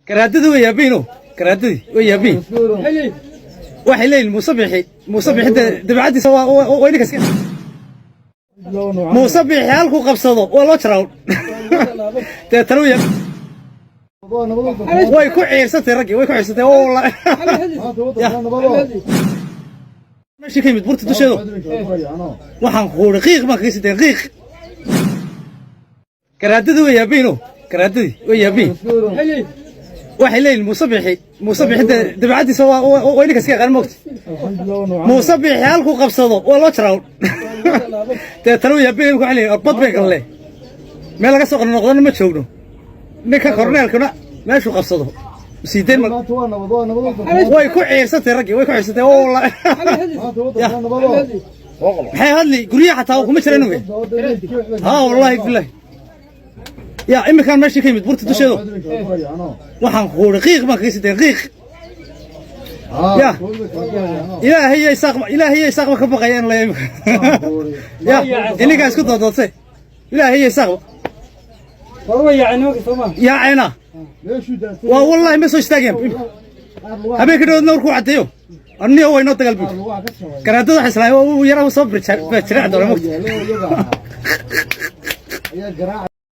كرادد ويا بينو كرادد ويا بين waxay leeyihiin muusabixi dabacadii waa idinka iska muusabixi halku qabsado waa loo jaraa te taluya way ku ciirsatay ragii way ku ciirsatay wallahi ماشي كيمد برت دشيدو waxaan qoor qiiq ma qiisteen qiiq كرادد ويا بينو كرادد ويا بين waxay leeyihiin muusabixi dabacadii waa idinka iska qaan moogtay muusabixi halku qabsado waa loo jaraa te taluya been ku xilay bad bay galle meel laga soo noqdana ma joogno ninka korneelkuna meeshu qabsado siideen way ku ciirsatay ragii way ku ciirsatay wallahi maxay hadli guriga xataa kuma jiraan weey wallahi billahi يا إما كان ماشي كيمد برت دشيدو waxaan qoor qiiq ma qiisteen qiiq يا إلهي يساق ما كبقيان لا يمكن يا إني قاعد اسكت دوتي إلهي يساق والله يعني وقت ما يا عينا والله ما سو استاجم habeen ka dhow ku cadeeyo anni oo inoo tagalbi karaadada xisnaa oo yaraw soo birjaa doona